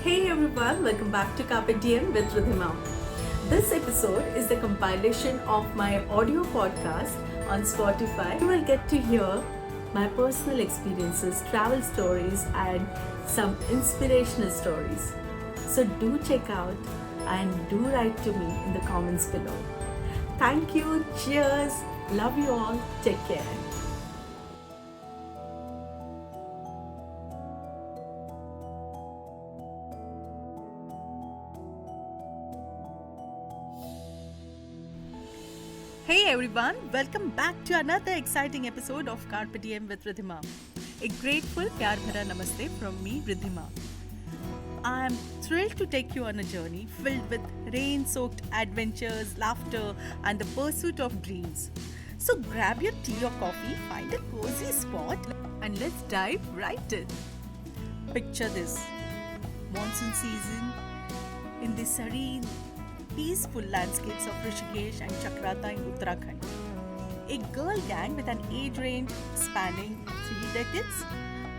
Hey everyone, welcome back to Carpe Diem with Ridhima. This episode is the compilation of my audio podcast on Spotify. You will get to hear my personal experiences, travel stories, and some inspirational stories. So do check out and do write to me in the comments below. Thank you, cheers, love you all, take care. Hey everyone, welcome back to another exciting episode of Carpe Diem with Ridhima. A grateful pyar bhara namaste from me, Ridhima. I am thrilled to take you on a journey filled with rain-soaked adventures, laughter, and the pursuit of dreams. So grab your tea or coffee, find a cozy spot, and let's dive right in. Picture this: monsoon season in the serene, peaceful landscapes of Rishikesh and Chakrata in Uttarakhand. A girl gang with an age range spanning 3 decades.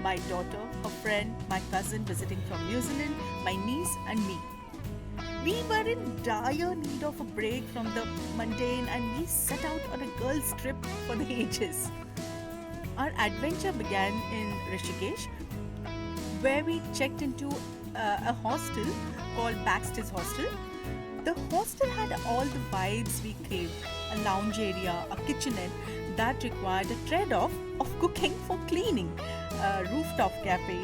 My daughter, a friend, my cousin visiting from New Zealand, my niece, and me. We were in dire need of a break from the mundane and we set out on a girls' trip for the ages. Our adventure began in Rishikesh, where we checked into a hostel called Baxter's Hostel. The hostel had all the vibes we craved: a lounge area, a kitchenette that required a trade-off of cooking for cleaning, a rooftop cafe,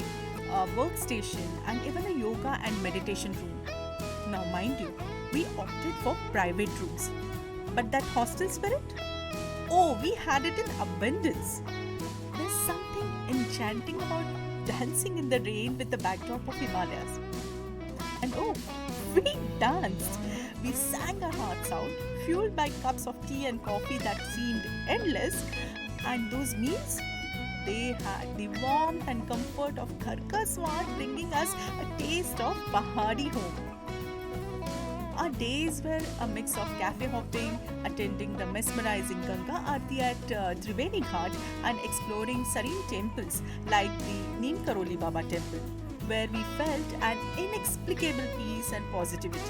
a workstation, and even a yoga and meditation room. Now, mind you, we opted for private rooms. But that hostel spirit? Oh, we had it in abundance. There's something enchanting about dancing in the rain with the backdrop of Himalayas. And oh, we danced. We sang our hearts out, fueled by cups of tea and coffee that seemed endless. And those meals, they had the warmth and comfort of Ghar ka Swad, bringing us a taste of Pahadi home. Our days were a mix of cafe hopping, attending the mesmerizing Ganga Aarti at Triveni Ghat, and exploring serene temples like the Neem Karoli Baba temple, where we felt an inexplicable peace and positivity.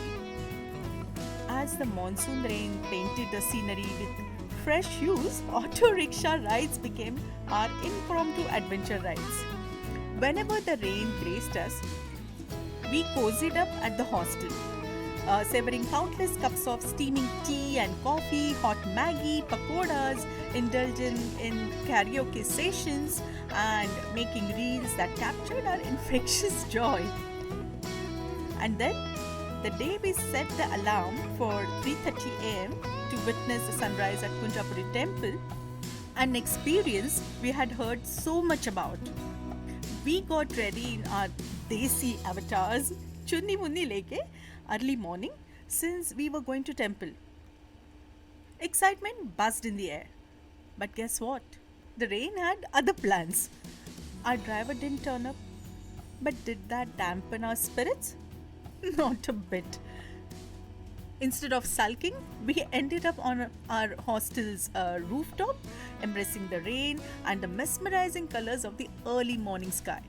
As the monsoon rain painted the scenery with fresh hues, auto rickshaw rides became our impromptu adventure rides. Whenever the rain graced us, we cozied up at the hostel, savoring countless cups of steaming tea and coffee, hot Maggi, pakoras, indulging in karaoke sessions, and making reels that captured our infectious joy. And then, the day we set the alarm for 3:30 a.m. to witness the sunrise at Kunjapuri temple, an experience we had heard so much about. We got ready in our desi avatars, chunni munni leke, early morning, since we were going to temple. Excitement buzzed in the air. But guess what? The rain had other plans. Our driver didn't turn up. But did that dampen our spirits? Not a bit. Instead of sulking, we ended up on our hostel's rooftop, embracing the rain and the mesmerizing colors of the early morning sky.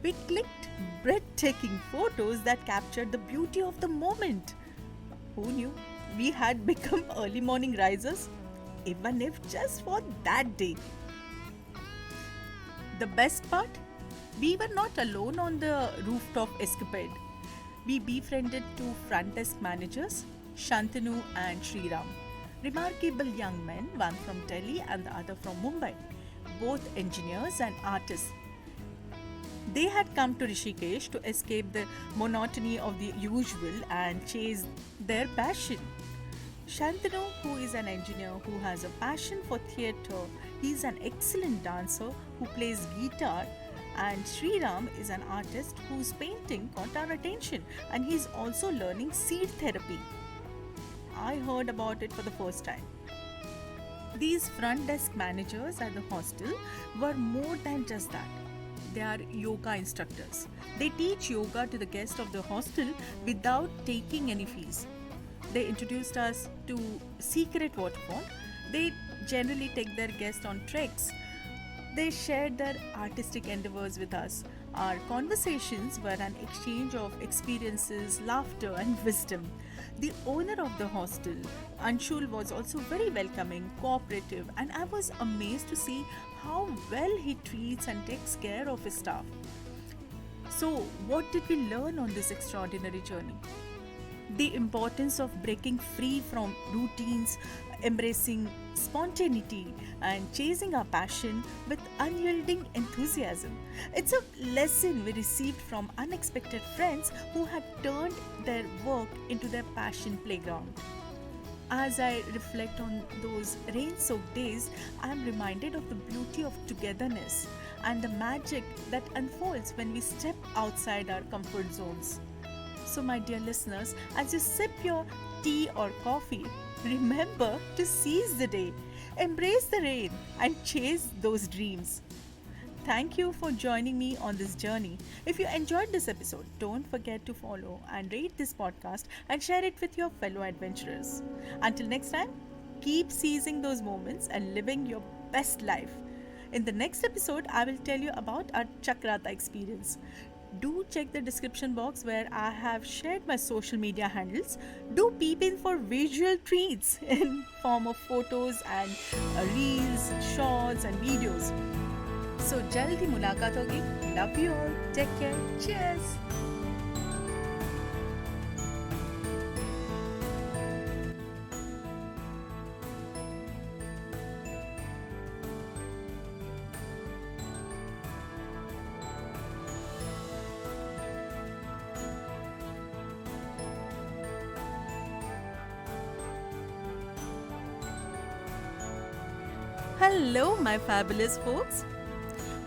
We clicked breathtaking photos that captured the beauty of the moment. Who knew we had become early morning risers, even if just for that day? The best part? We were not alone on the rooftop escapade. We befriended two front desk managers, Shantanu and Sriram. Remarkable young men, one from Delhi and the other from Mumbai, both engineers and artists. They had come to Rishikesh to escape the monotony of the usual and chase their passion. Shantanu, who is an engineer who has a passion for theatre, he's an excellent dancer who plays guitar, and Sriram is an artist whose painting caught our attention, and he's also learning seed therapy. I heard about it for the first time. These front desk managers at the hostel were more than just that. They are yoga instructors. They teach yoga to the guests of the hostel without taking any fees. They introduced us to Secret Waterfall. They generally take their guests on treks. They shared their artistic endeavors with us, Our conversations were an exchange of experiences, laughter, and wisdom. The owner of the hostel, Anshul, was also very welcoming, cooperative, and I was amazed to see how well he treats and takes care of his staff. So, what did we learn on this extraordinary journey? The importance of breaking free from routines, embracing spontaneity, and chasing our passion with unyielding enthusiasm. It's a lesson we received from unexpected friends who had turned their work into their passion playground. As I reflect on those rain soaked days, I am reminded of the beauty of togetherness and the magic that unfolds when we step outside our comfort zones. So, my dear listeners, as you sip your tea or coffee, remember to seize the day, embrace the rain, and chase those dreams. Thank you for joining me on this journey. If you enjoyed this episode, don't forget to follow and rate this podcast and share it with your fellow adventurers. Until next time, keep seizing those moments and living your best life. In the next episode, I will tell you about our Chakrata experience. Do check the description box where I have shared my social media handles. Do peep in for visual treats in form of photos and reels, shorts and videos. So jaldi mulaqat hogi. Love you all. Take care. Cheers. Hello, my fabulous folks.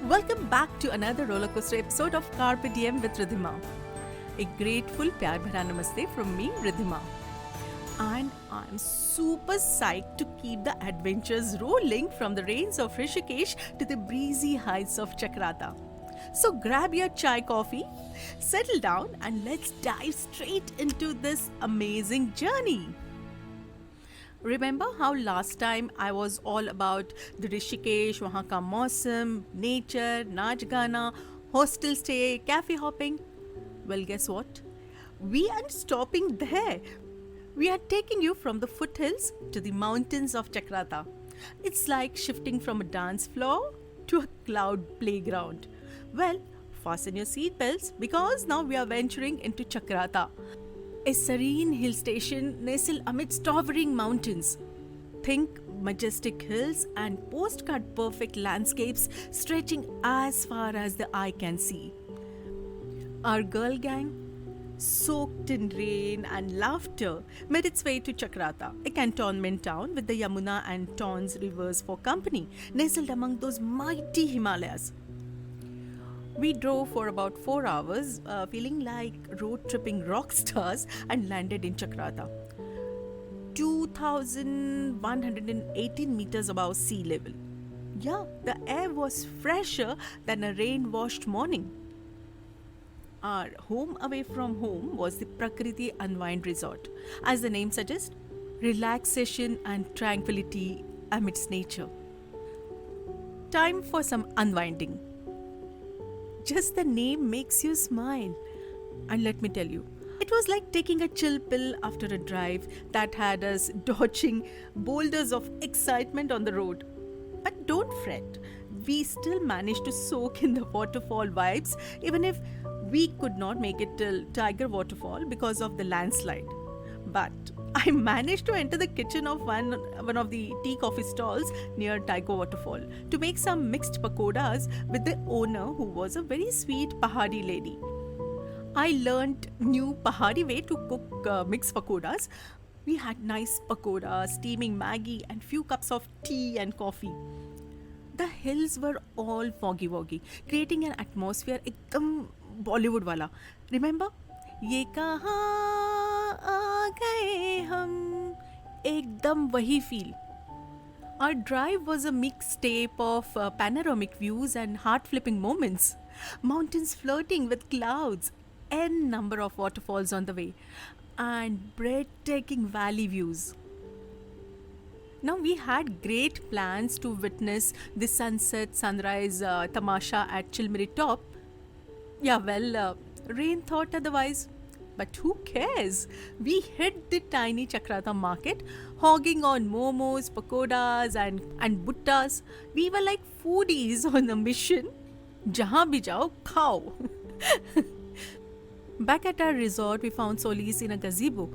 Welcome back to another rollercoaster episode of Carpe Diem with Ridhima. A grateful pyar bhara namaste from me, Ridhima. And I'm super psyched to keep the adventures rolling from the rains of Rishikesh to the breezy heights of Chakrata. So grab your chai coffee, settle down, and let's dive straight into this amazing journey. Remember how last time I was all about the Rishikesh, वहाँ का मौसम, nature, नाच गाना, hostel stay, cafe hopping? Well, guess what? We aren't stopping there. We are taking you from the foothills to the mountains of Chakrata. It's like shifting from a dance floor to a cloud playground. Well, fasten your seatbelts because now we are venturing into Chakrata, a serene hill station nestled amidst towering mountains. Think majestic hills and postcard perfect landscapes stretching as far as the eye can see. Our girl gang, soaked in rain and laughter, made its way to Chakrata, a cantonment town with the Yamuna and Tons rivers for company, nestled among those mighty Himalayas. We drove for about 4 hours, feeling like road tripping rock stars, and landed in Chakrata, 2,118 meters above sea level. Yeah, the air was fresher than a rain-washed morning. Our home away from home was the Prakriti Unwind Resort. As the name suggests, relaxation and tranquility amidst nature. Time for some unwinding. Just the name makes you smile. And let me tell you, it was like taking a chill pill after a drive that had us dodging boulders of excitement on the road. But don't fret, we still managed to soak in the waterfall vibes even if we could not make it till Tiger Waterfall because of the landslide. But I managed to enter the kitchen of one of the tea coffee stalls near Tiger Waterfall to make some mixed pakodas with the owner, who was a very sweet Pahari lady. I learned new Pahari way to cook mixed pakodas. We had nice pakodas, steaming Maggi and few cups of tea and coffee. The hills were all foggy, creating an atmosphere एकदम Bollywood वाला. Remember? ये कहाँ आ गए हम, एकदम वही feel. Our drive was a mixtape of panoramic views and heart-flipping moments. Mountains flirting with clouds, n number of waterfalls on the way, and breathtaking valley views. Now we had great plans to witness the sunset sunrise tamasha at Chilmiri Top, Yeah, well, Rain thought otherwise. But who cares? We hit the tiny Chakrata market, hogging on momos, pakodas, and buttas. We were like foodies on a mission. Jahan bhi jao, khao. Back at our resort, we found solace in a gazebo.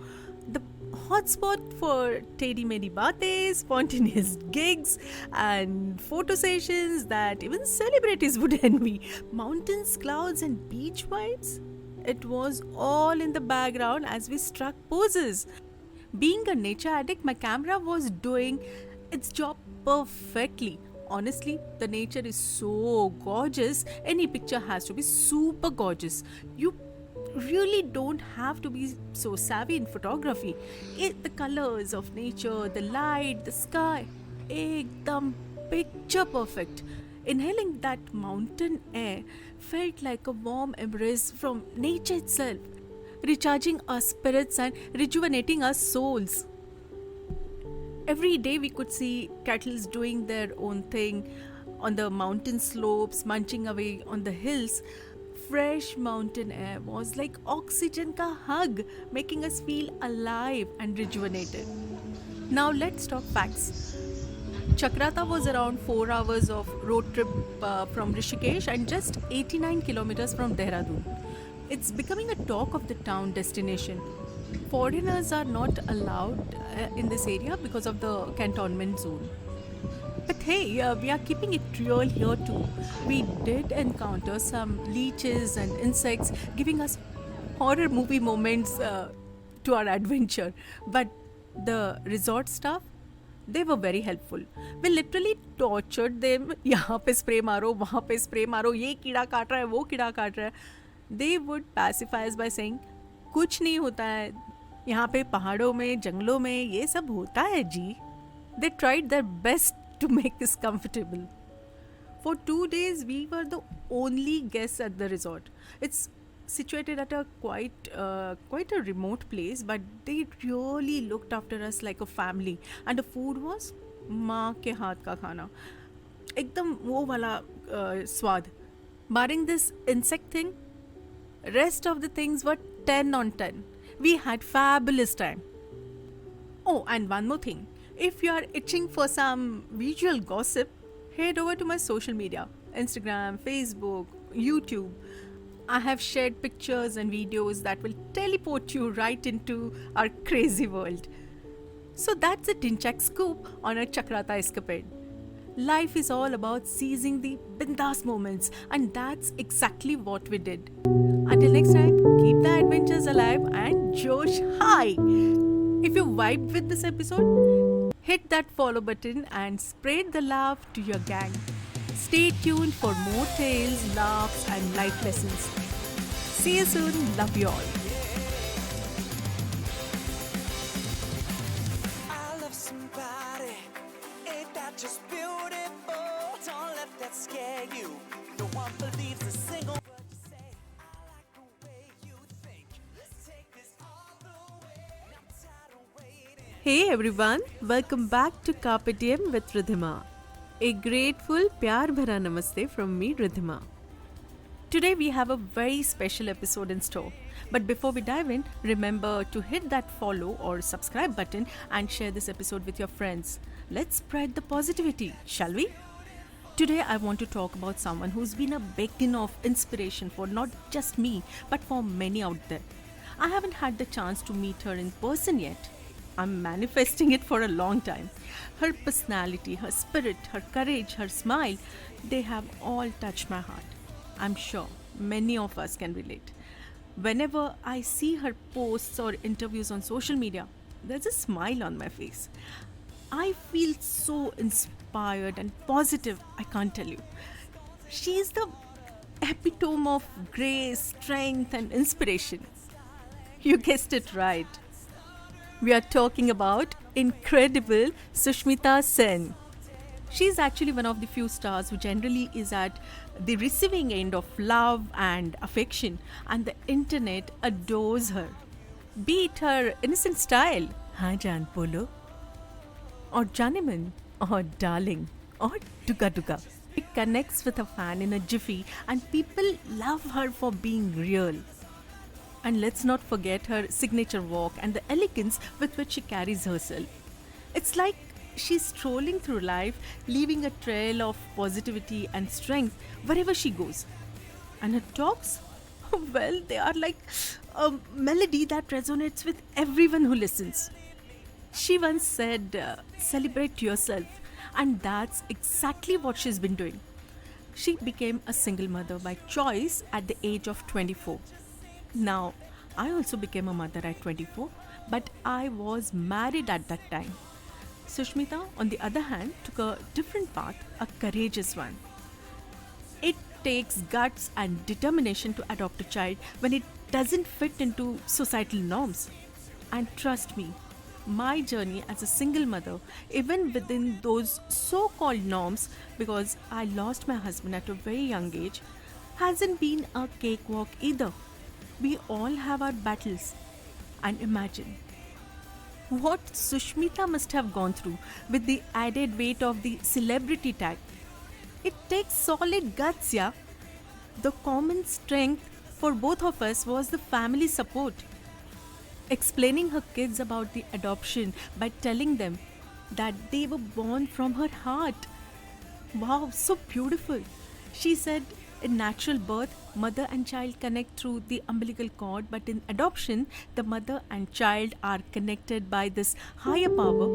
The hotspot for teddy meri bates, spontaneous gigs, and photo sessions that even celebrities would envy. Mountains, clouds, and beach vibes. It was all in the background as we struck poses. Being a nature addict, my camera was doing its job perfectly. Honestly, the nature is so gorgeous. Any picture has to be super gorgeous. You really don't have to be so savvy in photography. The colors of nature, the light, the sky, ekdam picture perfect. Inhaling that mountain air felt like a warm embrace from nature itself, recharging our spirits and rejuvenating our souls. Every day we could see cattle doing their own thing on the mountain slopes, munching away on the hills. Fresh mountain air was like oxygen ka hug, making us feel alive and rejuvenated. Now let's talk facts. Chakrata was around 4 hours of road trip from Rishikesh and just 89 kilometers from Dehradun. It's becoming a talk of the town destination. Foreigners are not allowed in this area because of the cantonment zone. But hey, we are keeping it real here too. We did encounter some leeches and insects giving us horror movie moments to our adventure. But the resort staff, they were very helpful. We literally tortured them. यहाँ पे spray मारो, वहाँ पे spray मारो, ये कीड़ा काट रहा है, वो कीड़ा काट रहा है. They would pacify us by saying, कुछ नहीं होता है. यहाँ पे पहाड़ों में, जंगलों में ये सब होता है जी. They tried their best to make us comfortable. For 2 days, we were the only guests at the resort. It's situated at a quite a remote place, but they really looked after us like a family. And the food was माँ के हाथ का खाना, एकदम वो वाला स्वाद. Barring this insect thing, rest of the things were 10 on 10. We had fabulous time. Oh, and one more thing. If you are itching for some visual gossip, head over to my social media, Instagram, Facebook, YouTube. I have shared pictures and videos that will teleport you right into our crazy world. So that's a Tinchak scoop on a Chakrata escapade. Life is all about seizing the bindas moments, and that's exactly what we did. Until next time, keep the adventures alive and Josh high. If you vibed with this episode, hit that follow button and spread the love to your gang. Stay tuned for more tales, laughs, and life lessons. See you soon. Love you all. I love somebody, ain't that just beautiful? Don't let that scare you. No one believes a single word you say. I like the way you think. Let's take this all the way. I'm tired of waiting. Hey everyone, welcome back to Carpe Diem with Ridhima. A grateful प्यार भरा namaste from me, Ridhima. Today we have a very special episode in store. But before we dive in, remember to hit that follow or subscribe button and share this episode with your friends. Let's spread the positivity, shall we? Today I want to talk about someone who's been a beacon of inspiration for not just me, but for many out there. I haven't had the chance to meet her in person yet. I'm manifesting it for a long time. Her personality, her spirit, her courage, her smile, they have all touched my heart. I'm sure many of us can relate. Whenever I see her posts or interviews on social media, there's a smile on my face. I feel so inspired and positive, I can't tell you. She's the epitome of grace, strength, and inspiration. You guessed it right. We are talking about incredible Sushmita Sen. She's actually one of the few stars who generally is at the receiving end of love and affection, and the internet adores her. Be it her innocent style, हाँ जान बोलो, or Janeman, or darling, or duga duga. She connects with a fan in a jiffy, and people love her for being real. And let's not forget her signature walk and the elegance with which she carries herself. It's like she's strolling through life, leaving a trail of positivity and strength wherever she goes. And her talks, well, they are like a melody that resonates with everyone who listens. She once said, celebrate yourself. And that's exactly what she's been doing. She became a single mother by choice at the age of 24. Now, I also became a mother at 24, but I was married at that time. Sushmita, on the other hand, took a different path, a courageous one. It takes guts and determination to adopt a child when it doesn't fit into societal norms. And trust me, my journey as a single mother, even within those so called norms, because I lost my husband at a very young age, hasn't been a cakewalk either. We all have our battles. And imagine what Sushmita must have gone through with the added weight of the celebrity tag. It takes solid guts, yeah. The common strength for both of us was the family support. Explaining her kids about the adoption by telling them that they were born from her heart. Wow, so beautiful. She said in natural birth, mother and child connect through the umbilical cord, but in adoption, the mother and child are connected by this higher power,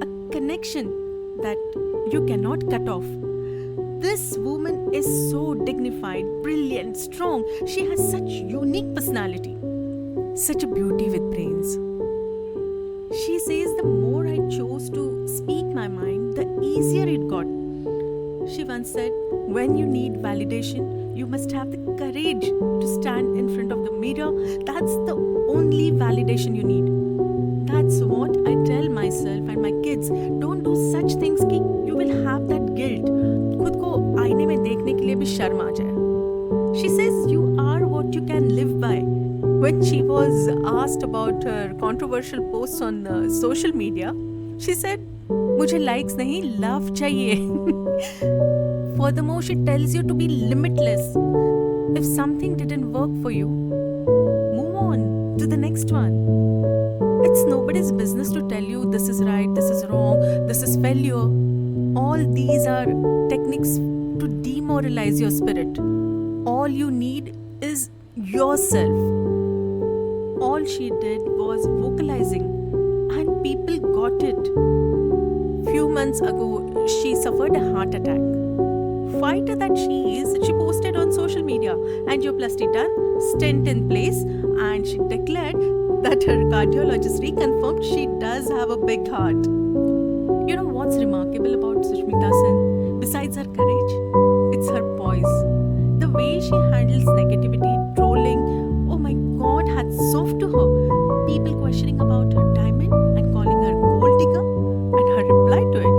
a connection that you cannot cut off. This woman is so dignified, brilliant, strong. She has such unique personality, such a beauty with brains. She says the more I chose to speak my mind, the easier it got. She once said, when you need validation, you must have the courage to stand in front of the mirror. That's the only validation you need. That's what I tell myself and my kids. Don't do such things कि you will have that guilt. खुद को आईने में देखने के लिए भी शर्म आ जाए. She says you are what you can live by. When she was asked about her controversial posts on social media, she said, मुझे likes नहीं, love चाहिए. Furthermore, she tells you to be limitless. If something didn't work for you, move on to the next one. It's nobody's business to tell you this is right, this is wrong, this is failure. All these are techniques to demoralize your spirit. All you need is yourself. All she did was vocalizing, and people got it. Few months ago, she suffered a heart attack. Fighter that she is, she posted on social media, angioplasty done, stent in place, and she declared that her cardiologist reconfirmed she does have a big heart. You know what's remarkable about Sushmita Sen? Besides her courage, it's her poise. The way she handles negativity, trolling, oh my god, hats off to her. People questioning about her diamond and calling her gold digger, and her reply to it.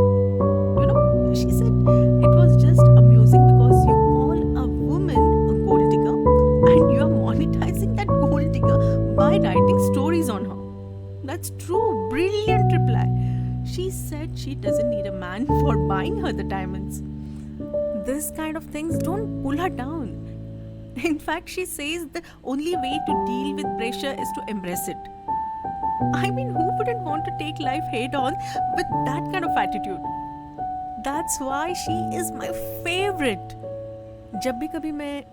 You know, she said it was just amusing because you call a woman a gold digger and you are monetizing that gold digger by writing stories on her. That's true, brilliant reply. She said she doesn't need a man for buying her the diamonds. This kind of things don't pull her down. In fact, she says the only way to deal with pressure is to embrace it. I mean, who wouldn't want to take life head on with that kind of attitude? That's why she is my favorite. जब भी कभी मैं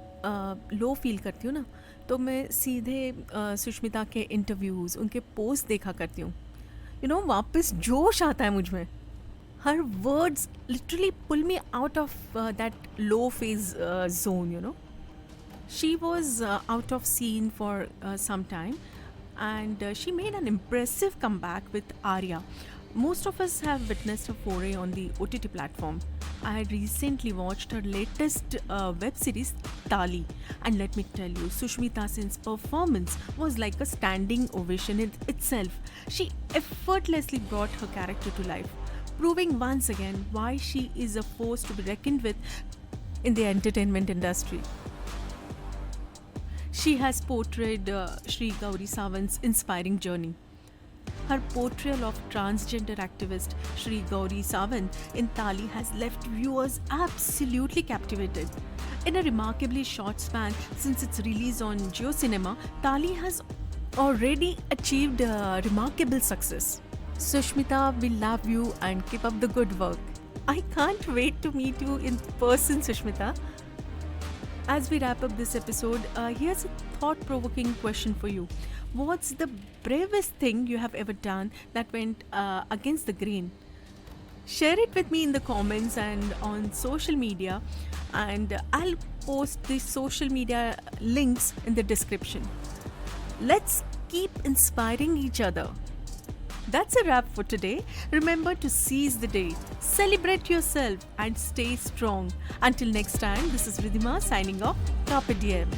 low feel करती हूँ ना, तो मैं सीधे सुष्मिता के इंटरव्यूज़, उनके पोस्ट देखा करती हूँ. You know, वापस जोश आता है मुझ में. Her words literally pull me out of that low phase zone, you know. She was out of scene for some time, and she made an impressive comeback with Arya. Most of us have witnessed her foray on the OTT platform. I recently watched her latest web series, Tali, and let me tell you, Sushmita Sen's performance was like a standing ovation in itself. She effortlessly brought her character to life, proving once again why she is a force to be reckoned with in the entertainment industry. She has portrayed Sri Gauri Sawant's inspiring journey. Her portrayal of transgender activist Shri Gauri Sawant in Tali has left viewers absolutely captivated. In a remarkably short span since its release on Jio Cinema, Tali has already achieved remarkable success. Sushmita, we love you and keep up the good work. I can't wait to meet you in person, Sushmita. As we wrap up this episode, here's a thought provoking question for you. What's the bravest thing you have ever done that went against the grain? Share it with me in the comments and on social media, and I'll post the social media links in the description. Let's keep inspiring each other. That's a wrap for today. Remember to seize the day, celebrate yourself, and stay strong. Until next time, this is Ridhima signing off. Carpe Diem.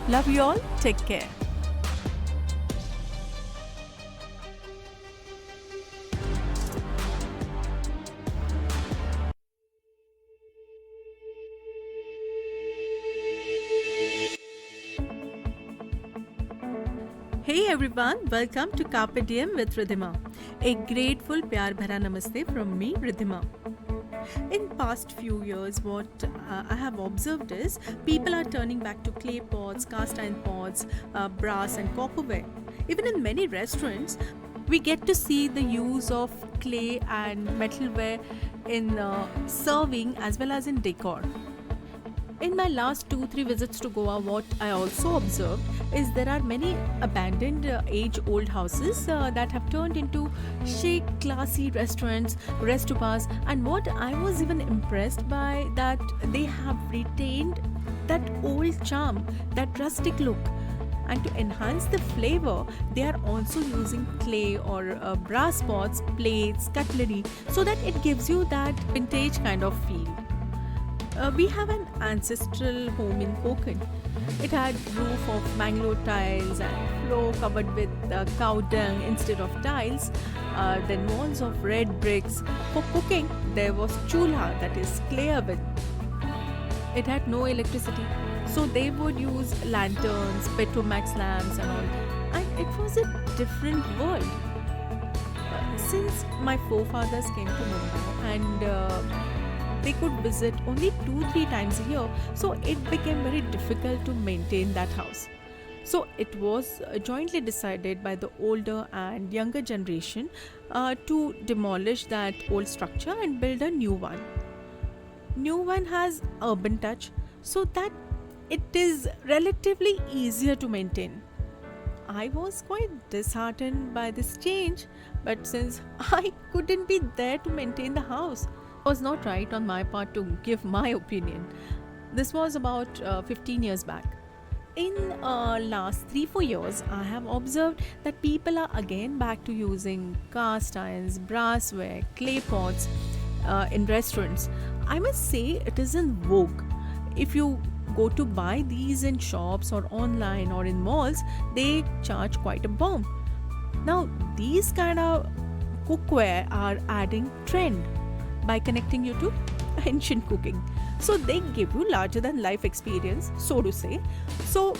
Love you all. Take care. Hey everyone, welcome to Carpe Diem with Ridhima. A grateful pyar bhara namaste from me, Ridhima. In past few years, what I have observed is people are turning back to clay pots, cast iron pots, brass and copperware. Even in many restaurants, we get to see the use of clay and metalware in serving as well as in decor. In my last 2-3 visits to Goa, what I also observed is there are many abandoned age-old houses that have turned into chic, classy restaurants, restaurants, and what I was even impressed by that they have retained that old charm, that rustic look. And to enhance the flavor, they are also using clay or brass pots, plates, cutlery, so that it gives you that vintage kind of feel. We have an ancestral home in Konkan. It had roof of mangrove tiles and floor covered with cow dung instead of tiles. Then walls of red bricks. For cooking, there was chulha, that is clay oven. It had no electricity, so they would use lanterns, Petromax lamps and all. And it was a different world. Since my forefathers came to Mumbai and they could visit only 2-3 times a year, so it became very difficult to maintain that house. So it was jointly decided by the older and younger generation to demolish that old structure and build a new one. New one has urban touch, so that it is relatively easier to maintain. I was quite disheartened by this change, but since I couldn't be there to maintain the house, it was not right on my part to give my opinion. This was about 15 years back. In last 3-4 years, I have observed that people are again back to using cast irons, brassware, clay pots in restaurants. I must say it is in vogue. If you go to buy these in shops or online or in malls, they charge quite a bomb. Now, these kind of cookware are adding trend by connecting you to ancient cooking. So they give you larger than life experience, so to say. So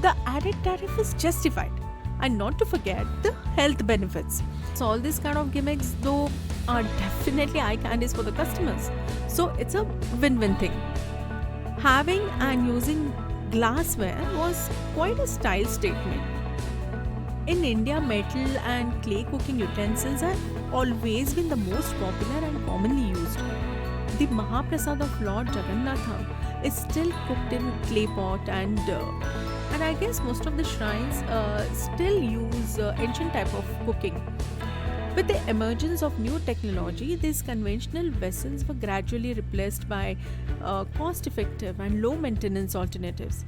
the added tariff is justified. And not to forget the health benefits. So all these kind of gimmicks though are definitely eye candies for the customers. So it's a win-win thing. Having and using glassware was quite a style statement. In India, metal and clay cooking utensils have always been the most popular and commonly used. The Mahaprasad of Lord Jagannatha is still cooked in clay pot and I guess most of the shrines still use ancient type of cooking. With the emergence of new technology, these conventional vessels were gradually replaced by cost-effective and low-maintenance alternatives.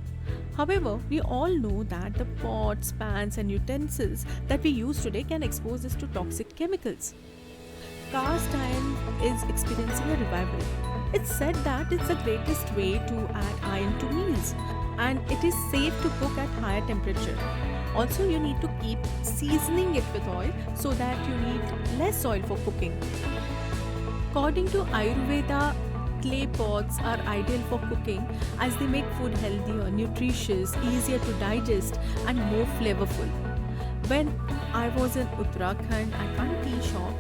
However, we all know that the pots, pans and utensils that we use today can expose us to toxic chemicals. Cast iron is experiencing a revival. It's said that it's the greatest way to add iron to meals and it is safe to cook at higher temperature. Also, you need to keep seasoning it with oil so that you need less oil for cooking. According to Ayurveda, clay pots are ideal for cooking as they make food healthier, nutritious, easier to digest and more flavorful. When I was in Uttarakhand at one tea shop,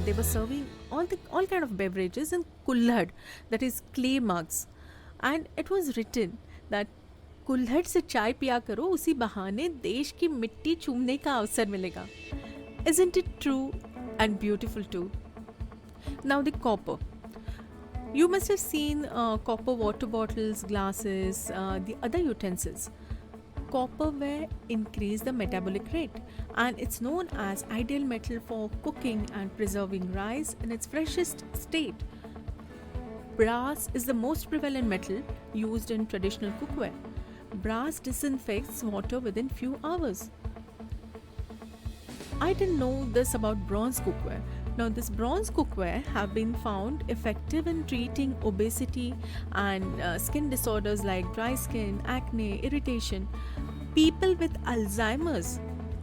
they were serving all kind of beverages in kullad, that is clay mugs, and it was written that कुल्हड़ से चाय पिया करो, उसी बहाने देश की मिट्टी चूमने का अवसर मिलेगा. Isn't it true and beautiful too? Now the copper. You must have seen copper water bottles, glasses, the other utensils. Copperware increase the metabolic rate, and it's known as ideal metal for cooking and preserving rice in its freshest state. Brass is the most prevalent metal used in traditional cookware. Brass disinfects water within few hours. I didn't know this about bronze cookware. Now, this bronze cookware have been found effective in treating obesity and skin disorders like dry skin, acne, irritation. People with Alzheimer's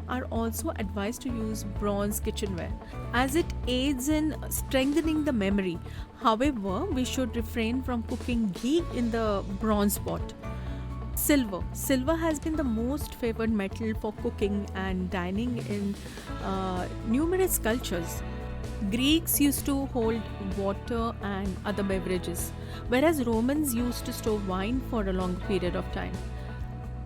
are also advised to use bronze kitchenware as it aids in strengthening the memory. However, we should refrain from cooking ghee in the bronze pot. Silver. Silver has been the most favored metal for cooking and dining in numerous cultures. Greeks used to hold water and other beverages, whereas Romans used to store wine for a long period of time.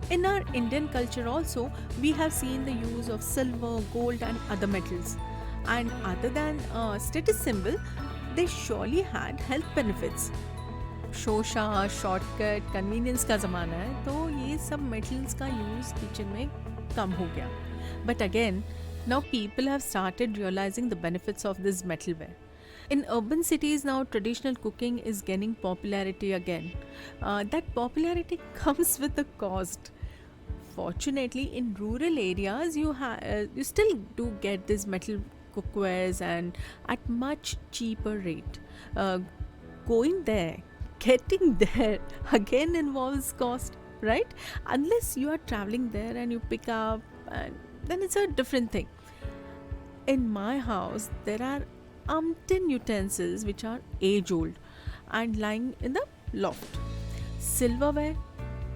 In our Indian culture also, we have seen the use of silver, gold and other metals. And other than status symbol, they surely had health benefits. Shosha, shortcut, convenience का ज़माना है, तो ये सब metals का use kitchen में कम हो गया. But again, now people have started realizing the benefits of this metalware. In urban cities now, traditional cooking is gaining popularity again. That popularity comes with a cost. Fortunately, in rural areas, you still do get these metal cookwares and at much cheaper rate. Getting there again involves cost, right? Unless you are traveling there and you pick up, and then it's a different thing. In my house, there are umpteen utensils which are age old and lying in the loft. Silverware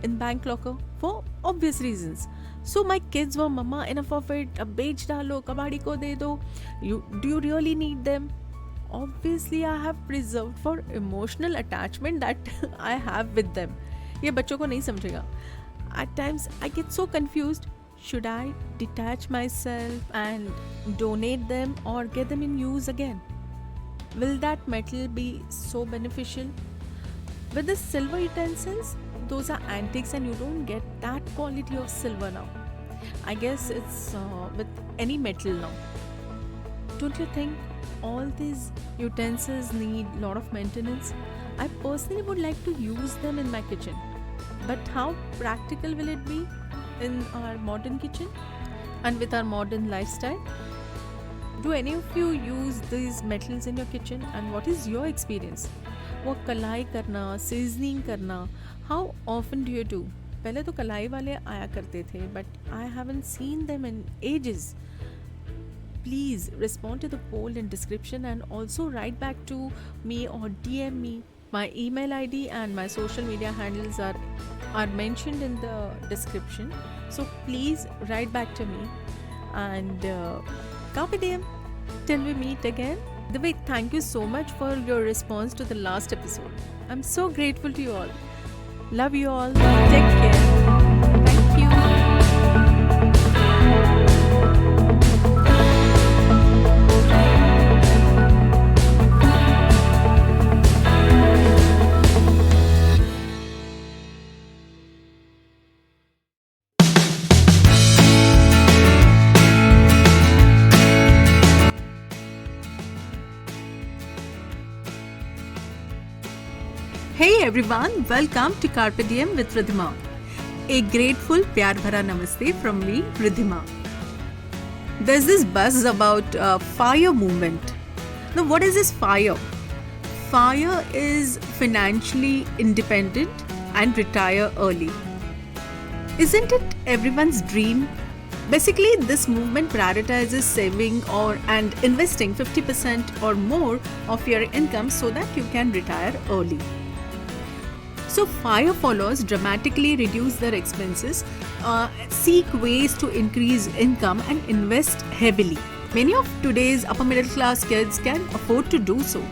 in bank locker for obvious reasons. So my kids were, Mama, enough of it, ab bech dalo, kabadi ko de do. Do you really need them? Obviously, I have preserved for emotional attachment that I have with them. ये बच्चों को नहीं समझेगा. At times, I get so confused. Should I detach myself and donate them or get them in use again? Will that metal be so beneficial? With the silver utensils, those are antiques and you don't get that quality of silver now. I guess it's with any metal now. Don't you think all these utensils need a lot of maintenance? I personally would like to use them in my kitchen. But how practical will it be in our modern kitchen and with our modern lifestyle? Do any of you use these metals in your kitchen, and what is your experience? वो कलाई करना, seasoning करना, how often do you do? पहले तो कलाई वाले आया करते थे, but I haven't seen them in ages. Please respond to the poll in description and also write back to me or DM me. My email ID and my social media handles are mentioned in the description. So please write back to me. And Carpe Diem. Till we meet again. Divik, thank you so much for your response to the last episode. I'm so grateful to you all. Love you all. Take care. Thank you. Hey everyone, welcome to Carpe Diem with Ridhima. A grateful प्यार भरा नमस्ते from me, Ridhima. There's this buzz about FIRE movement. Now what is this FIRE? FIRE is financially independent and retire early. Isn't it everyone's dream? Basically, this movement prioritizes saving and investing 50% or more of your income so that you can retire early. So fire followers dramatically reduce their expenses, seek ways to increase income and invest heavily. Many of today's upper middle class kids can afford to do so.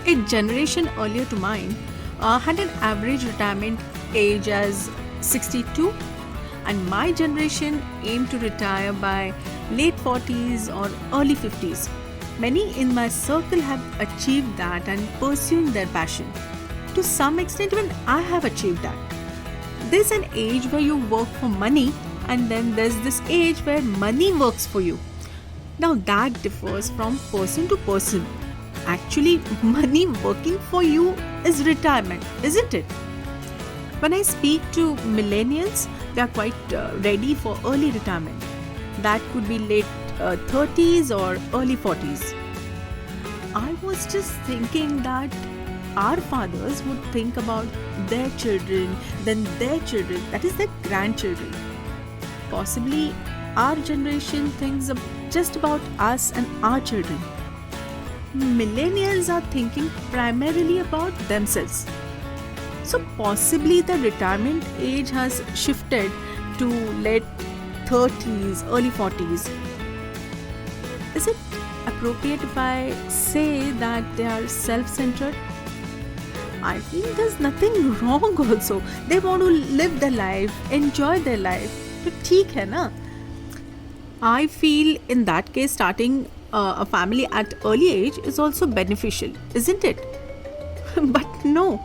A generation earlier to mine had an average retirement age as 62, and my generation aimed to retire by late 40s or early 50s. Many in my circle have achieved that and pursuing their passion. To some extent, even I have achieved that. There's an age where you work for money, and then there's this age where money works for you. Now that differs from person to person. Actually, money working for you is retirement, isn't it? When I speak to millennials, they are quite ready for early retirement. That could be late 30s or early 40s. I was just thinking that our fathers would think about their children, then their children, that is their grandchildren. Possibly our generation thinks just about us and our children. Millennials are thinking primarily about themselves. So possibly the retirement age has shifted to late 30s, early 40s. Is it appropriate if I say that they are self-centered? I feel there's nothing wrong also. They want to live their life, enjoy their life. तो ठीक है ना? I feel in that case starting a family at early age is also beneficial, isn't it? But no,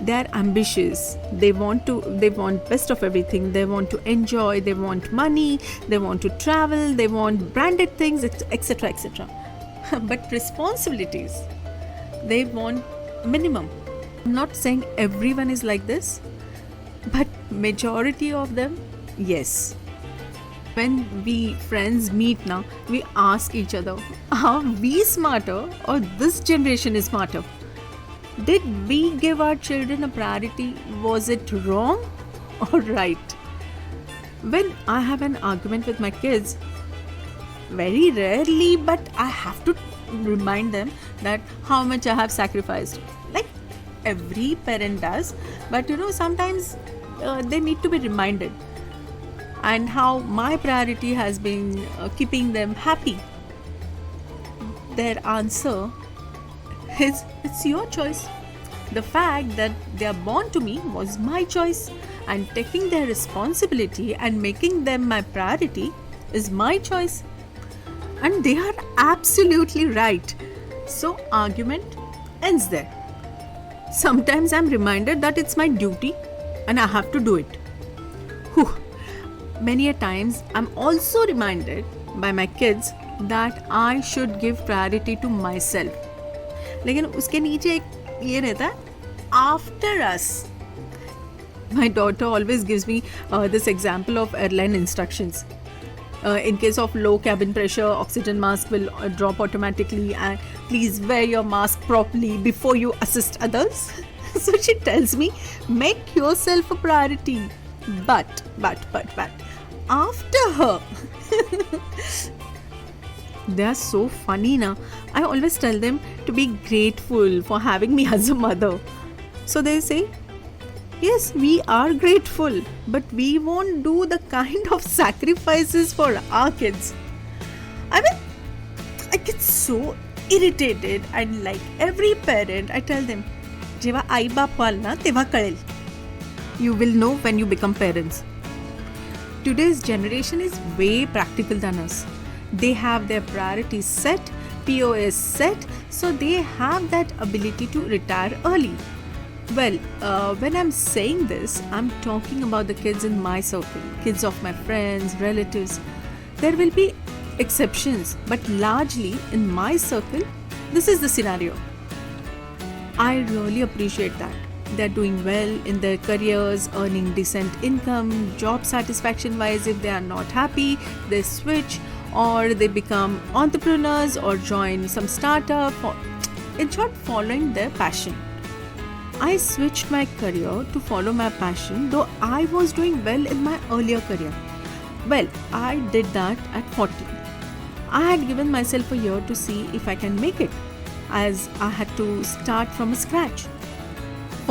they are ambitious. They want best of everything. They want to enjoy. They want money. They want to travel. They want branded things, etc., etc. But responsibilities, they want minimum. I'm not saying everyone is like this, but majority of them, yes. When we friends meet now, we ask each other, are we smarter or this generation is smarter? Did we give our children a priority? Was it wrong or right? When I have an argument with my kids, very rarely, but I have to remind them that how much I have sacrificed. Like every parent does, but sometimes they need to be reminded. And how my priority has been keeping them happy. Their answer is, it's your choice. The fact that they are born to me was my choice, and taking their responsibility and making them my priority is my choice. And they are absolutely right. So argument ends there. Sometimes I'm reminded that it's my duty and I have to do it. Whew. Many a times I'm also reminded by my kids that I should give priority to myself. लेकिन उसके नीचे एक ये रहता है, after us. My daughter always gives me this example of airline instructions. In case of low cabin pressure, oxygen mask will drop automatically, and please wear your mask properly before you assist others. So she tells me, make yourself a priority. But, after her. They are so funny now. I always tell them to be grateful for having me as a mother. So they say, yes, we are grateful, but we won't do the kind of sacrifices for our kids. I mean, I get so irritated, and like every parent, I tell them, जेव्हा आई बाप व्हाल ना तेव्हा कळेल. You will know when you become parents. Today's generation is way practical than us. They have their priorities set, POS set, so they have that ability to retire early. Well, when I'm saying this, I'm talking about the kids in my circle, kids of my friends, relatives. There will be exceptions, but largely in my circle, this is the scenario. I really appreciate that. They're doing well in their careers, earning decent income, job satisfaction wise. If they are not happy, they switch, or they become entrepreneurs or join some startup, or in short, following their passion. I switched my career to follow my passion, though I was doing well in my earlier career. Well, I did that at 40. I had given myself a year to see if I can make it, as I had to start from scratch.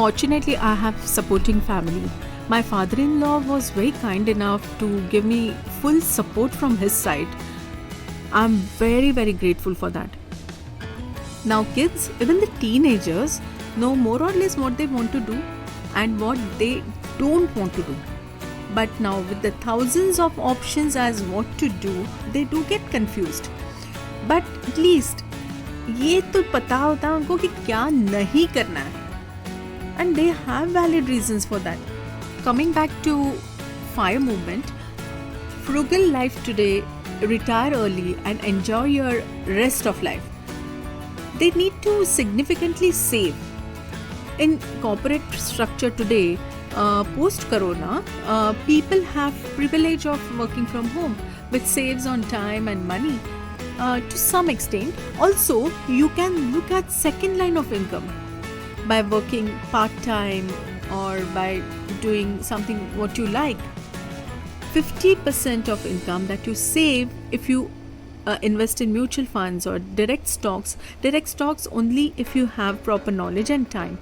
Fortunately, I have supporting family. My father-in-law was very kind enough to give me full support from his side. I'm very, very grateful for that. Now, kids, even the teenagers, know more or less what they want to do and what they don't want to do. But now, with the thousands of options as what to do, they do get confused. But at least ये तो पता होता है उनको कि क्या नहीं करना है. And they have valid reasons for that. Coming back to FIRE movement, frugal life today, retire early and enjoy your rest of life. They need to significantly save. In corporate structure today, post-corona, people have privilege of working from home, which saves on time and money. To some extent, also you can look at second line of income by working part-time or by doing something what you like. 50% of income that you save if you invest in mutual funds or direct stocks only if you have proper knowledge and time,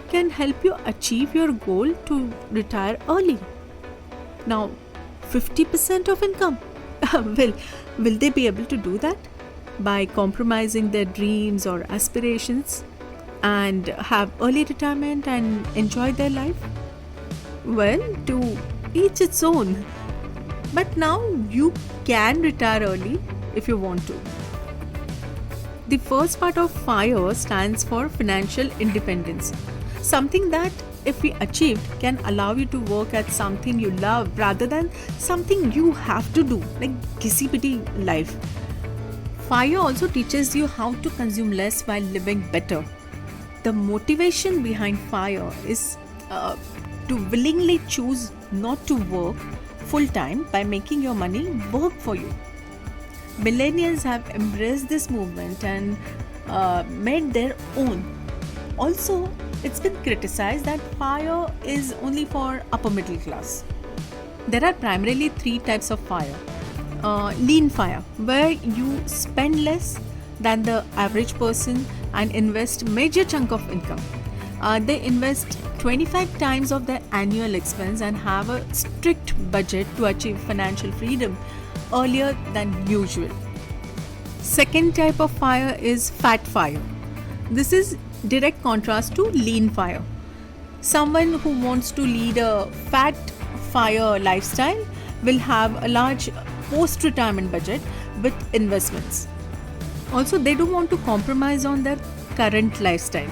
can help you achieve your goal to retire early. Now, 50% of income, will they be able to do that by compromising their dreams or aspirations and have early retirement and enjoy their life? Well, to each its own. But now you can retire early if you want to. The first part of FIRE stands for financial independence. Something that, if we achieved, can allow you to work at something you love rather than something you have to do, like ghisi-piti life. FIRE also teaches you how to consume less while living better. The motivation behind FIRE is to willingly choose not to work full-time by making your money work for you. Millennials have embraced this movement and made their own. Also, it's been criticized that FIRE is only for upper middle class. There are primarily three types of FIRE. Lean FIRE, where you spend less than the average person and invest major chunk of income. They invest 25 times of their annual expense and have a strict budget to achieve financial freedom earlier than usual. Second type of FIRE is fat FIRE. This is direct contrast to lean FIRE. Someone who wants to lead a fat FIRE lifestyle will have a large post-retirement budget with investments. Also, they don't want to compromise on their current lifestyle.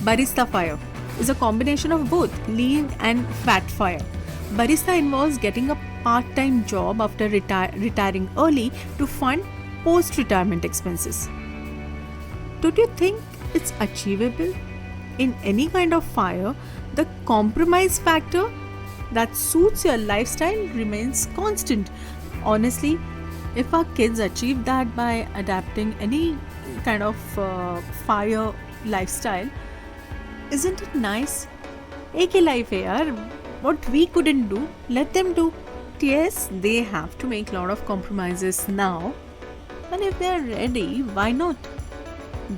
Barista FIRE is a combination of both lean and fat FIRE. Barista involves getting a part-time job after retiring early to fund post-retirement expenses. Don't you think it's achievable? In any kind of FIRE, the compromise factor that suits your lifestyle remains constant. Honestly, if our kids achieve that by adapting any kind of FIRE lifestyle, isn't it nice? एक ही life है यार. What we couldn't do, let them do. Yes, they have to make a lot of compromises now. And if they are ready, why not?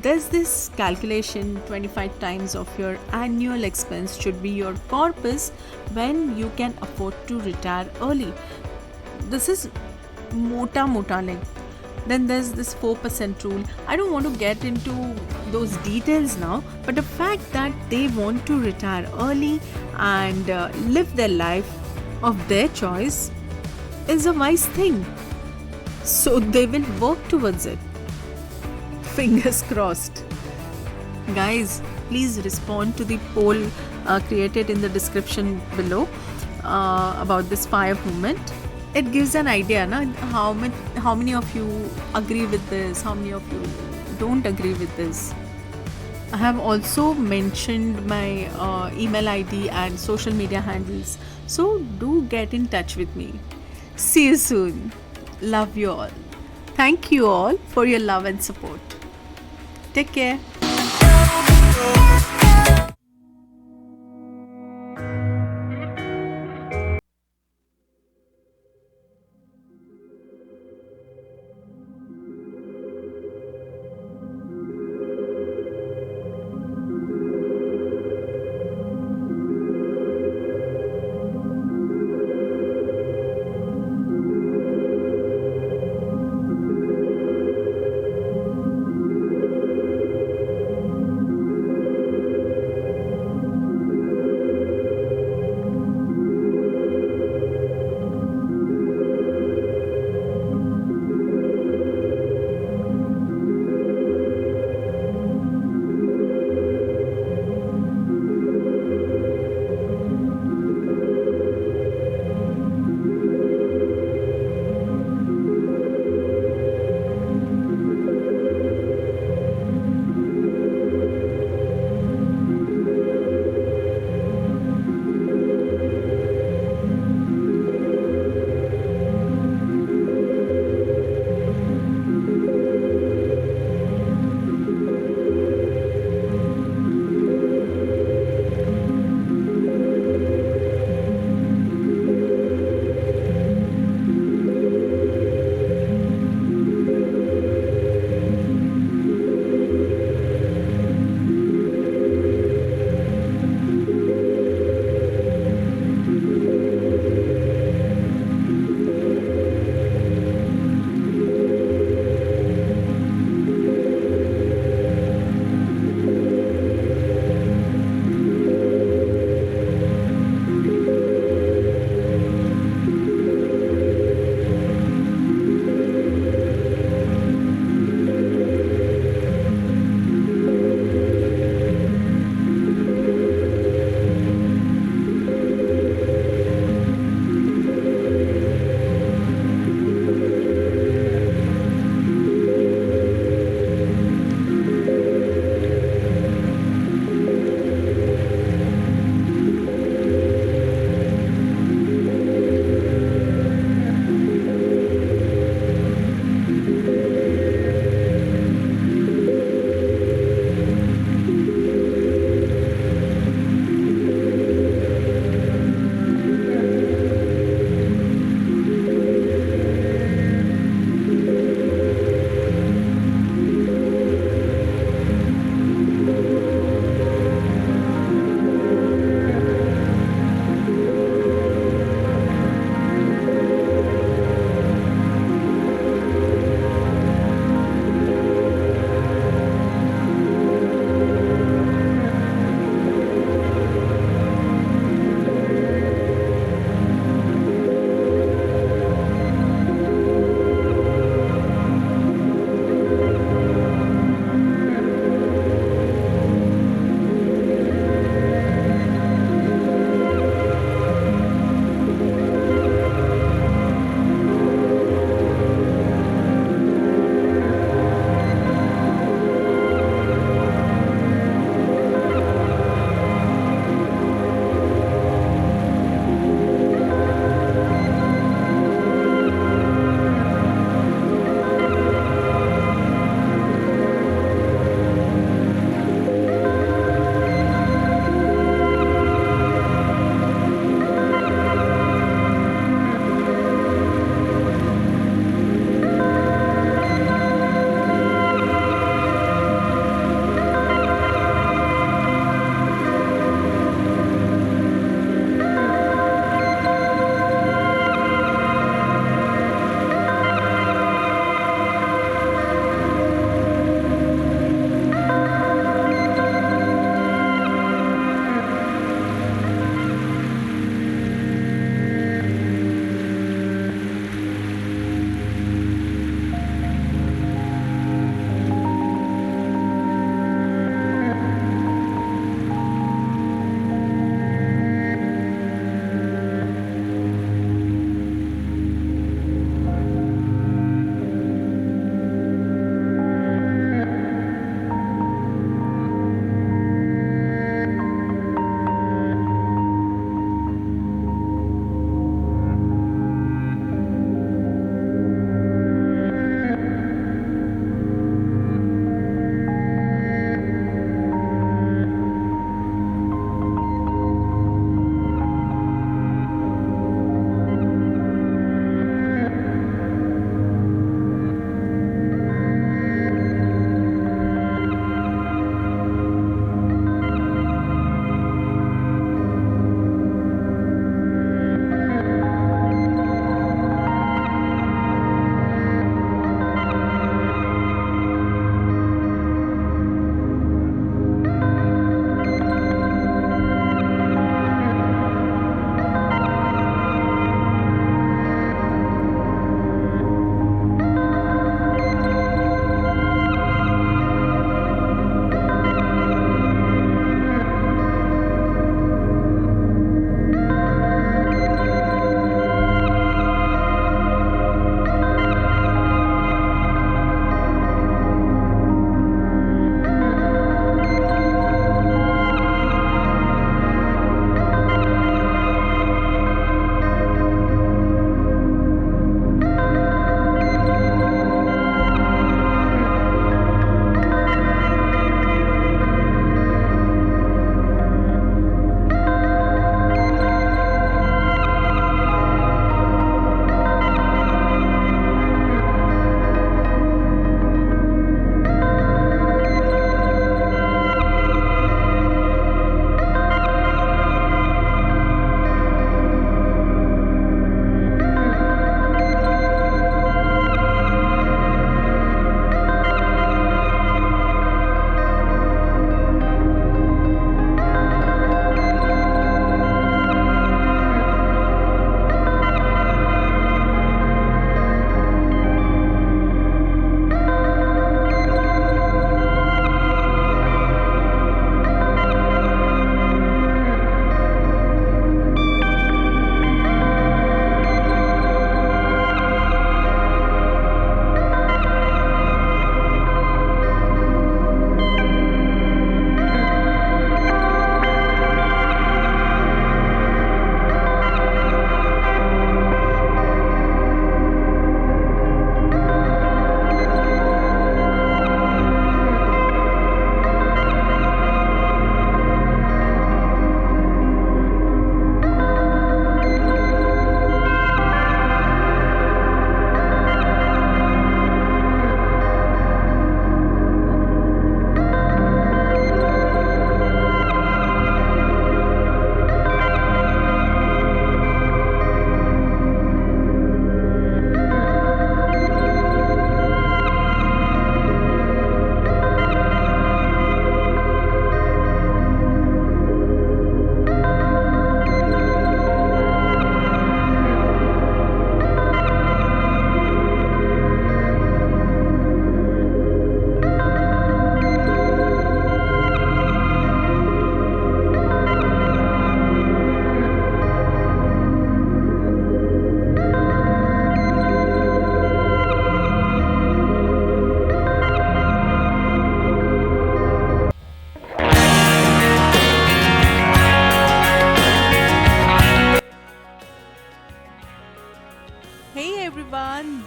There's this calculation, 25 times of your annual expense should be your corpus when you can afford to retire early. This is mota like. Then there's this 4% rule. I don't want to get into those details now, but the fact that they want to retire early and live their life of their choice is a wise thing. So they will work towards it. Fingers crossed. Guys, please respond to the poll created in the description below about this FIRE movement. It gives an idea na, how many of you agree with this, how many of you don't agree with this. I have also mentioned my email ID and social media handles, so do get in touch with me. See you soon. Love you all. Thank you all for your love and support. Take care.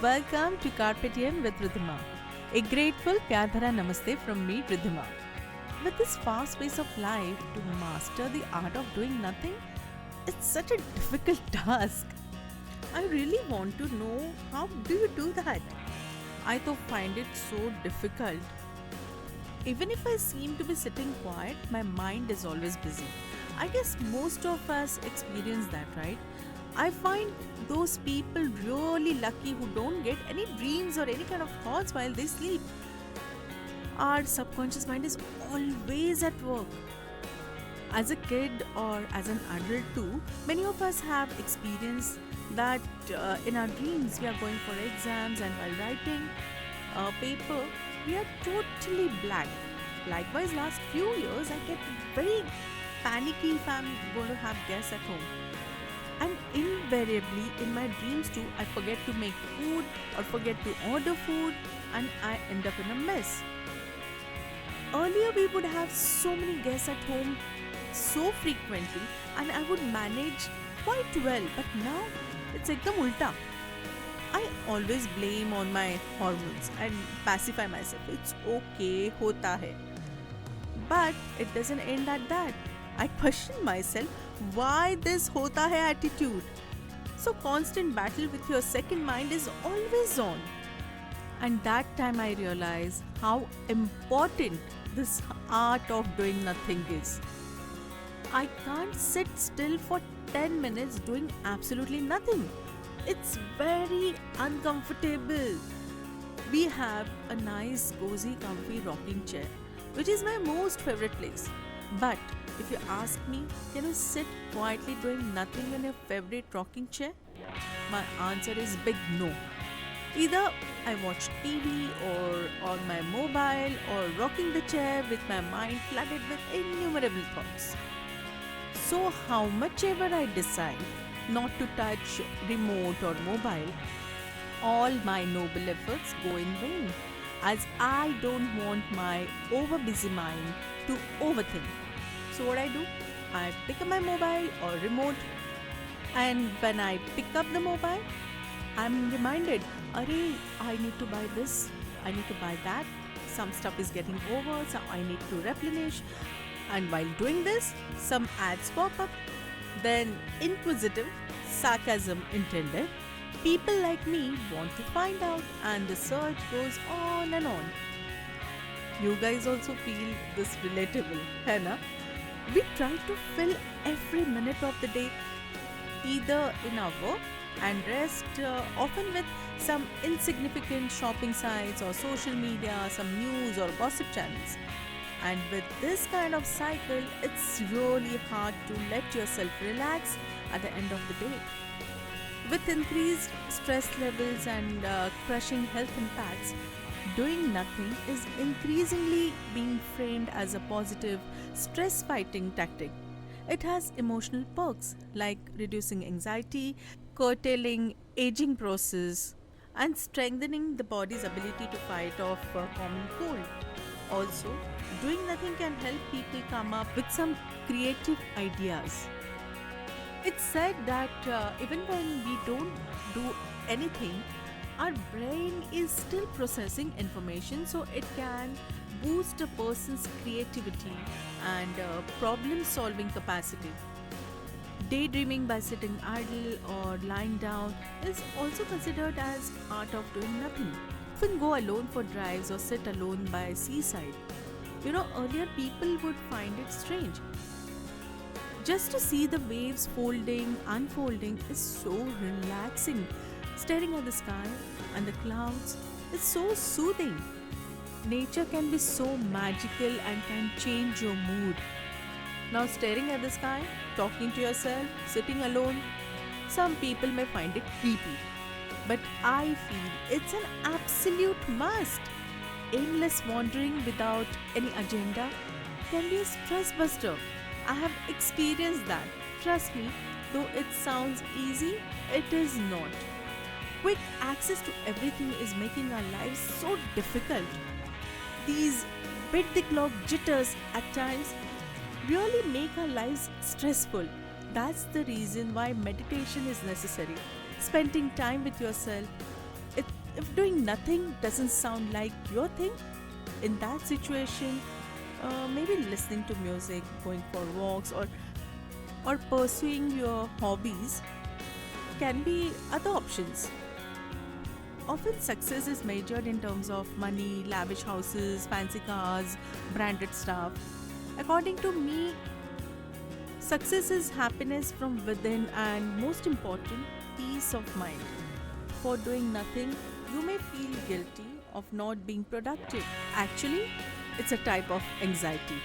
Welcome to Carpe Diem with Ridhima. A grateful Pyar Bhara Namaste from me, Ridhima. With this fast pace of life, to master the art of doing nothing, it's such a difficult task. I really want to know, how do you do that? I though find it so difficult. Even if I seem to be sitting quiet, my mind is always busy. I guess most of us experience that, right? I find those people really lucky who don't get any dreams or any kind of thoughts while they sleep. Our subconscious mind is always at work. As a kid or as an adult too, many of us have experienced that in our dreams we are going for exams, and while writing a paper, we are totally blank. Likewise, last few years I get very panicky if I'm going to have guests at home. And invariably in my dreams too, I forget to make food or forget to order food, and I end up in a mess. Earlier we would have so many guests at home so frequently, and I would manage quite well, but now it's ekdam ulta. I always blame on my hormones and pacify myself. It's okay, hota hai. But it doesn't end at that. I question myself, why this hota hai attitude? So constant battle with your second mind is always on. And that time I realize how important this art of doing nothing is. I can't sit still for 10 minutes doing absolutely nothing. It's very uncomfortable. We have a nice, cozy, comfy rocking chair, which is my most favorite place. But if you ask me, can you sit quietly doing nothing in your favorite rocking chair? My answer is big no. Either I watch TV or on my mobile, or rocking the chair with my mind flooded with innumerable thoughts. So how much ever I decide not to touch remote or mobile, all my noble efforts go in vain, as I don't want my over busy mind to overthink. So what I do? I pick up my mobile or remote, and when I pick up the mobile, I'm reminded, Arey, I need to buy this, I need to buy that, some stuff is getting over, so I need to replenish. And while doing this, some ads pop up. Then, inquisitive, sarcasm intended, people like me want to find out, and the search goes on and on. You guys also feel this relatable, hai na? We try to fill every minute of the day either in our work and rest, often with some insignificant shopping sites or social media, some news or gossip channels. And with this kind of cycle, it's really hard to let yourself relax at the end of the day. With increased stress levels and crushing health impacts, doing nothing is increasingly being framed as a positive stress fighting tactic. It has emotional perks like reducing anxiety, curtailing aging process, and strengthening the body's ability to fight off common cold. Also, doing nothing can help people come up with some creative ideas. It's said that even when we don't do anything, our brain is still processing information, so it can boost a person's creativity and problem solving capacity. Daydreaming by sitting idle or lying down is also considered as art of doing nothing. Often go alone for drives or sit alone by seaside. Earlier people would find it strange. Just to see the waves folding, unfolding is so relaxing. Staring at the sky and the clouds is so soothing. Nature can be so magical and can change your mood. Now, staring at the sky, talking to yourself, sitting alone, some people may find it creepy. But I feel it's an absolute must. Aimless wandering without any agenda can be a stress buster. I have experienced that. Trust me, though it sounds easy, it is not. Quick access to everything is making our lives so difficult. These bit the clock jitters at times really make our lives stressful. That's the reason why meditation is necessary. Spending time with yourself, it If doing nothing doesn't sound like your thing, in that situation, maybe listening to music, going for walks, or pursuing your hobbies can be other options. Often success is measured in terms of money, lavish houses, fancy cars, branded stuff. According to me, success is happiness from within and, most important, peace of mind. For doing nothing, you may feel guilty of not being productive. Actually, it's a type of anxiety.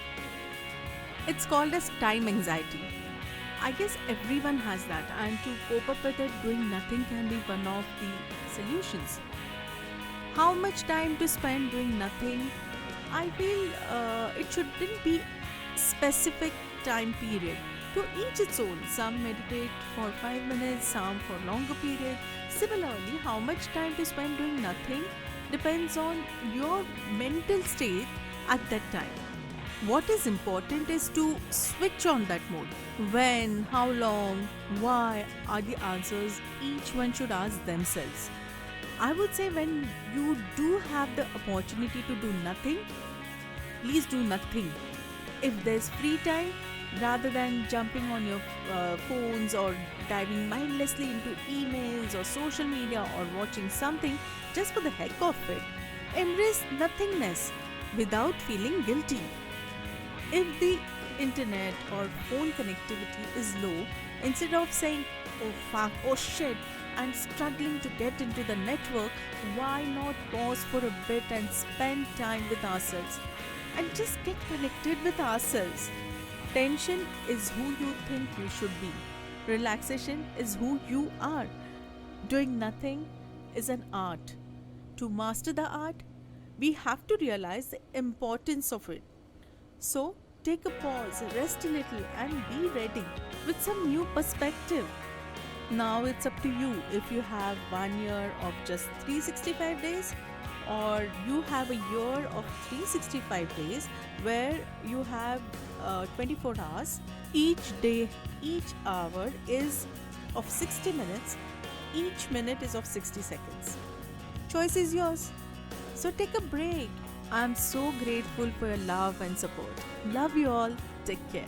It's called as time anxiety. I guess everyone has that, and to cope up with it, doing nothing can be one of the solutions. How much time to spend doing nothing? I feel it shouldn't be specific time period. To each its own. Some meditate for 5 minutes, some for longer period. Similarly, how much time to spend doing nothing depends on your mental state at that time. What is important is to switch on that mode. When, how long, why are the answers each one should ask themselves. I would say when you do have the opportunity to do nothing, please do nothing. If there's free time, rather than jumping on your phones or diving mindlessly into emails or social media or watching something just for the heck of it, embrace nothingness without feeling guilty. If the internet or phone connectivity is low, instead of saying, oh fuck, oh shit, and struggling to get into the network, why not pause for a bit and spend time with ourselves and just get connected with ourselves? Tension is who you think you should be. Relaxation is who you are. Doing nothing is an art. To master the art, we have to realize the importance of it. So, take a pause, rest a little, and be ready with some new perspective. Now it's up to you if you have 1 year of just 365 days, or you have a year of 365 days where you have 24 hours. Each day, each hour is of 60 minutes, each minute is of 60 seconds. Choice is yours. So take a break. I'm so grateful for your love and support. Love you all. Take care.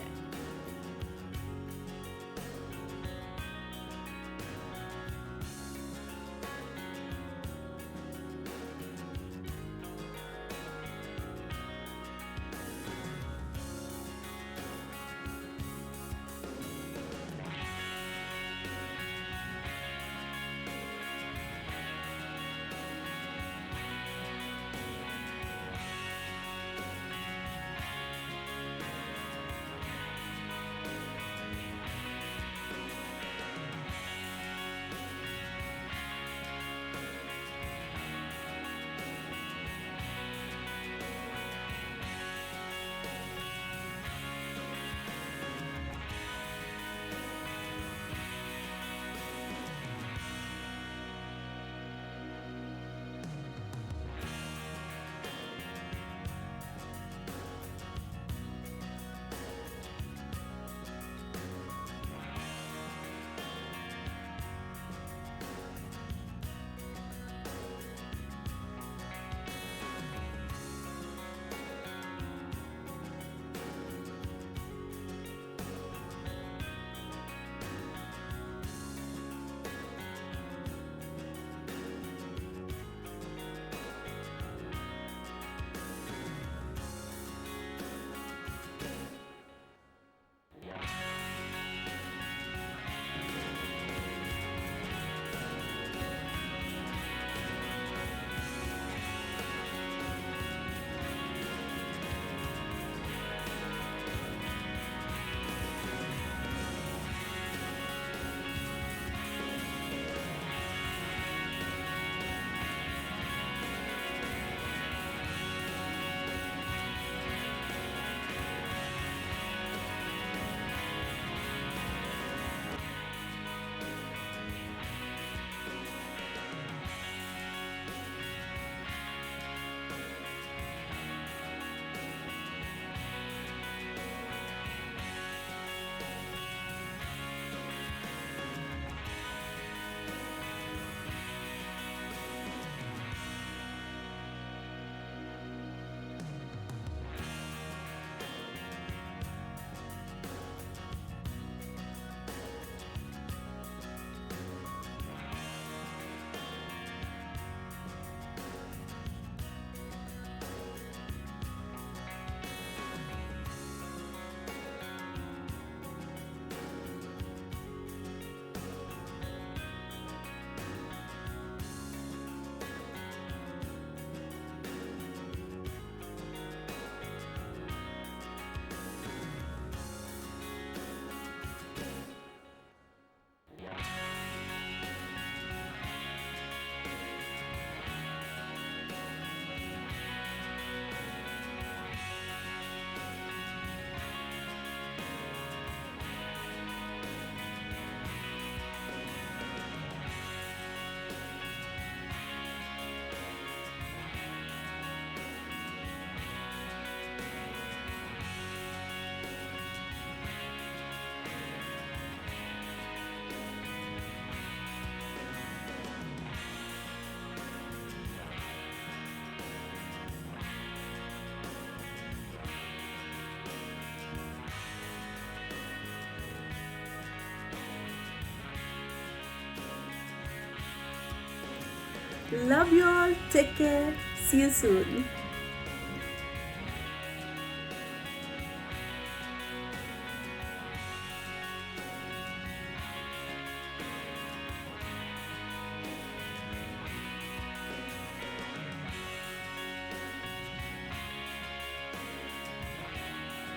Love you all. Take care. See you soon.